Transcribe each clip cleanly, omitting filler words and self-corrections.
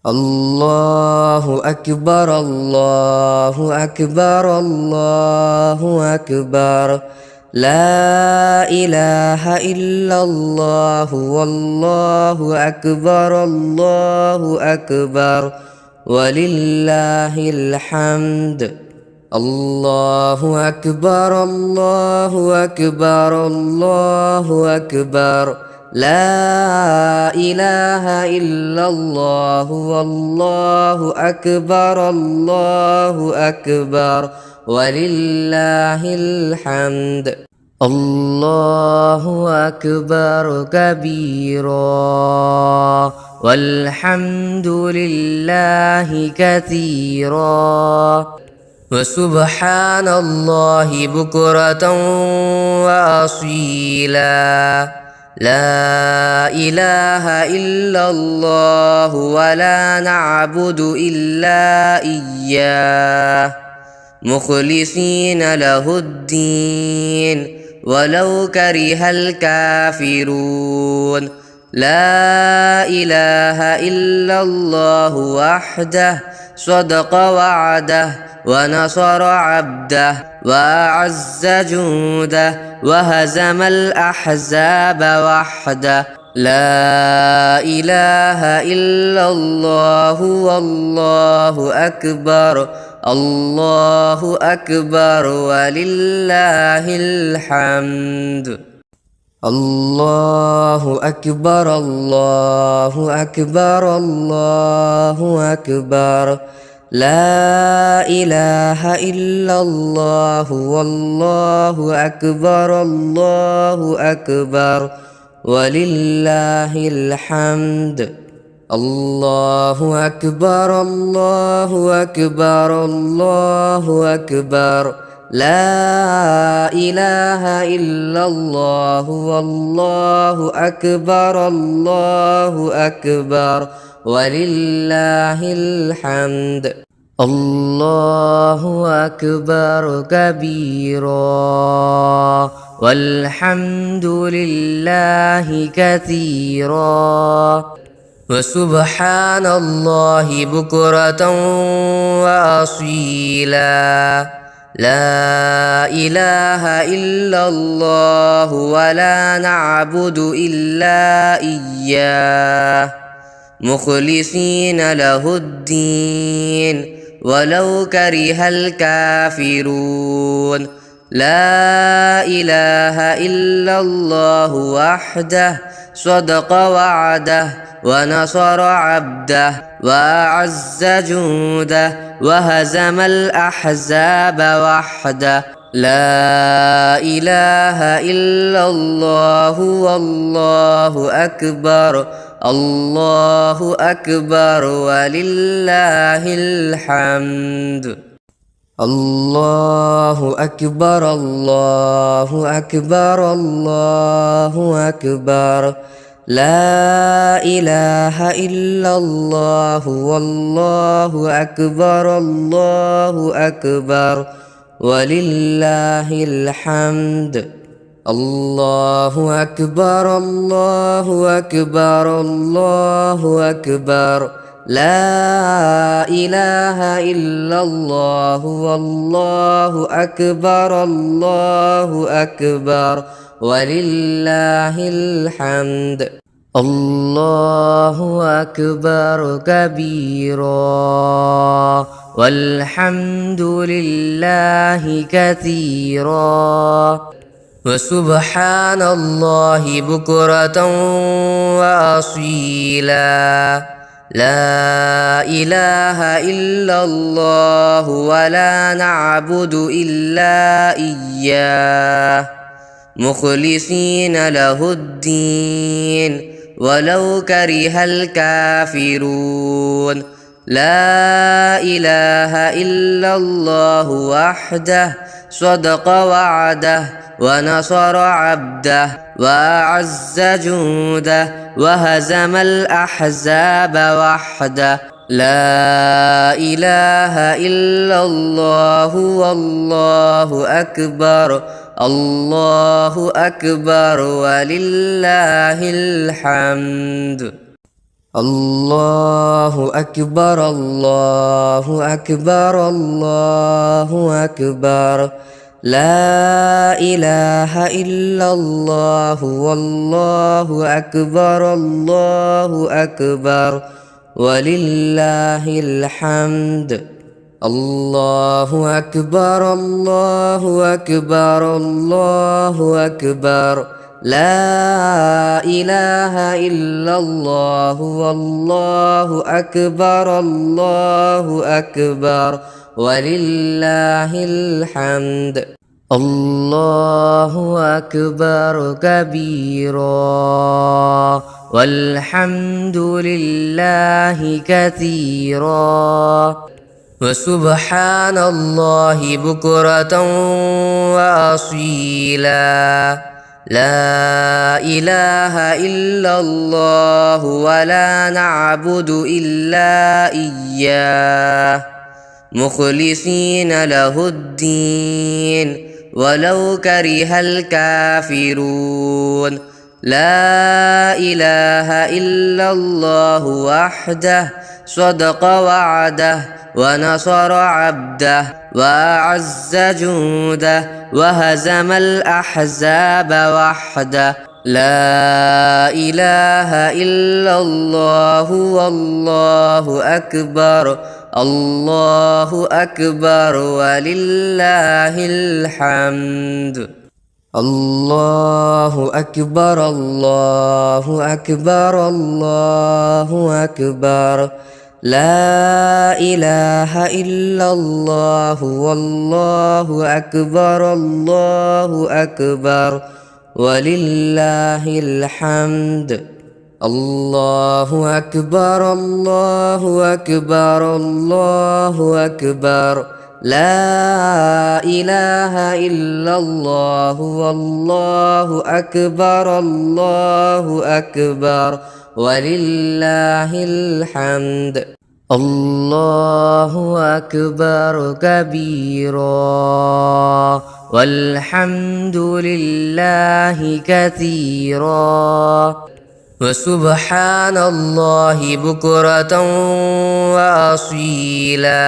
الله أكبر الله أكبر الله أكبر. لا إله إلا الله والله أكبر الله أكبر ولله الحمد. الله أكبر الله أكبر الله أكبر. لا إله إلا الله والله أكبر الله أكبر ولله الحمد. الله أكبر كبيرا والحمد لله كثيرا وسبحان الله بكرة وأصيلا. لا إله إلا الله ولا نعبد إلا إياه مخلصين له الدين ولو كره الكافرون. لا إله إلا الله وحده صدق وعده ونصر عبده وأعز جنده وهزم الأحزاب وحده. لا إله إلا الله والله أكبر. الله أكبر ولله الحمد. الله أكبر الله أكبر الله أكبر. لا إله إلا الله والله أكبر الله أكبر ولله الحمد. الله أكبر الله أكبر الله أكبر. لا إله إلا الله والله أكبر الله أكبر ولله الحمد. الله أكبر كبيرا والحمد لله كثيرا وسبحان الله بكرة وأصيلا. لا إله إلا الله ولا نعبد إلا إياه مخلصين له الدين ولو كره الكافرون. لا إله إلا الله وحده صدق وعده ونصر عبده وأعز جنده وهزم الأحزاب وحده. لا إله إلا الله والله أكبر. الله أكبر ولله الحمد. الله أكبر الله أكبر الله أكبر. لا إله إلا الله والله أكبر الله أكبر ولله الحمد. الله أكبر الله أكبر الله أكبر. لا إله إلا الله والله أكبر الله أكبر ولله الحمد. الله أكبر كبيرا والحمد لله كثيرا وسبحان الله بكرة وأصيلا. لا إله إلا الله ولا نعبد إلا إياه مخلصين له الدين ولو كره الكافرون. لا إله إلا الله وحده صدق وعده ونصر عبده وأعز جنده وهزم الأحزاب وحده. لا إله إلا الله والله أكبر. الله أكبر ولله الحمد. الله أكبر الله أكبر الله أكبر لا إله إلا الله والله أكبر الله أكبر ولله الحمد الله أكبر الله أكبر الله أكبر لا إله إلا الله والله أكبر الله أكبر ولله الحمد الله أكبر كبيرا والحمد لله كثيرا وسبحان الله بكرة وأصيلا لا إله إلا الله ولا نعبد إلا إياه مخلصين له الدين ولو كره الكافرون لا إله إلا الله وحده صدق وعده ونصر عبده وأعز جنده وهزم الأحزاب وحده لا إله إلا الله والله أكبر الله أكبر ولله الحمد الله أكبر الله أكبر الله أكبر لا إله إلا الله والله أكبر الله أكبر ولله الحمد الله أكبر الله أكبر الله أكبر لا إله إلا الله والله أكبر الله أكبر ولله الحمد الله أكبر كبيرا والحمد لله كثيرا وسبحان الله بكرة وأصيلا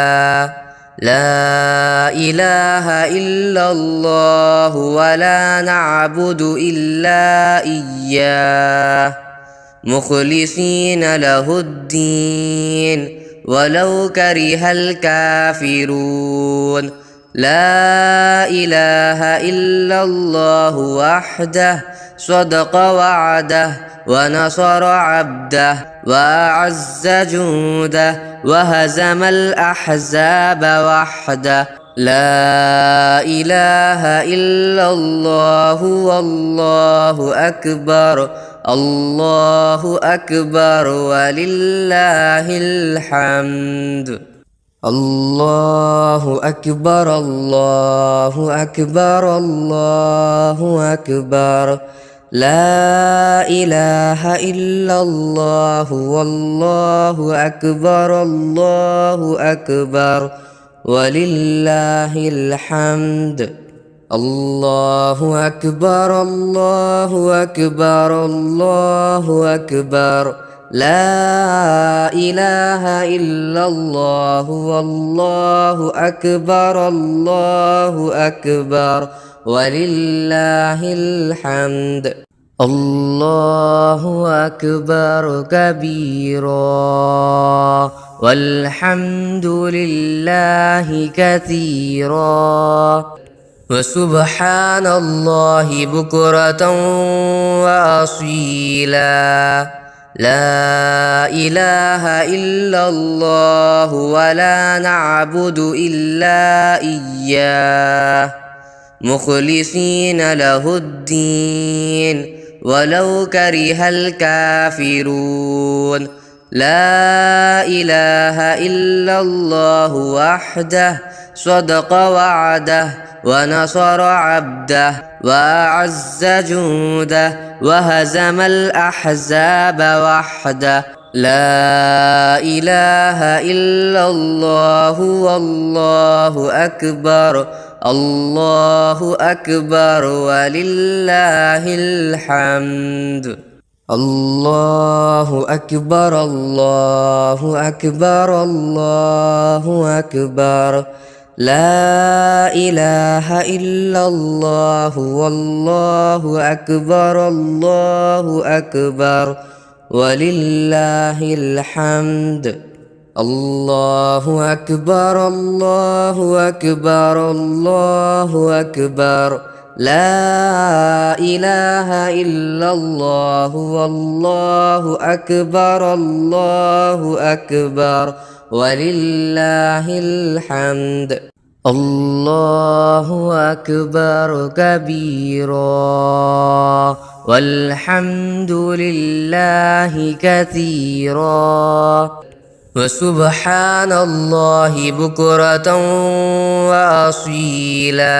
لا إله إلا الله ولا نعبد إلا إياه مخلصين له الدين ولو كره الكافرون لا إله إلا الله وحده صدق وعده ونصر عبده وأعز جنده وهزم الأحزاب وحده لا إله إلا الله والله أكبر الله أكبر ولله الحمد الله أكبر الله أكبر الله أكبر لا إله إلا الله والله أكبر الله أكبر ولله الحمد الله أكبر الله أكبر الله أكبر لا إله إلا الله والله أكبر الله أكبر ولله الحمد الله أكبر كبيرا والحمد لله كثيرا وسبحان الله بكرة وأصيلا لا إله إلا الله ولا نعبد إلا إياه مخلصين له الدين ولو كره الكافرون لا إله إلا الله وحده صدق وعده ونصر عبده وأعز جنده وهزم الأحزاب وحده لا إله إلا الله والله أكبر الله أكبر ولله الحمد الله أكبر الله أكبر الله أكبر لا إله إلا الله والله أكبر الله أكبر ولله الحمد الله أكبر الله أكبر الله أكبر لا إله إلا الله والله أكبر الله أكبر ولله الحمد الله أكبر كبيرا والحمد لله كثيرا وسبحان الله بكرة وأصيلا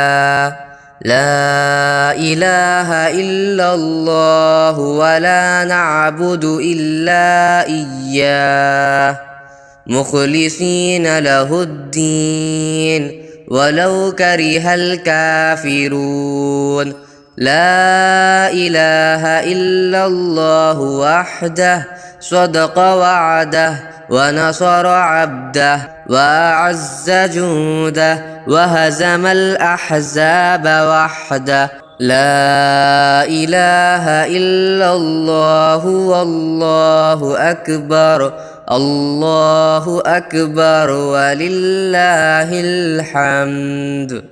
لا إله إلا الله ولا نعبد إلا إياه مخلصين له الدين ولو كره الكافرون لا إله إلا الله وحده صدق وعده ونصر عبده وأعز جنده وهزم الأحزاب وحده لا إله إلا الله والله أكبر الله أكبر ولله الحمد.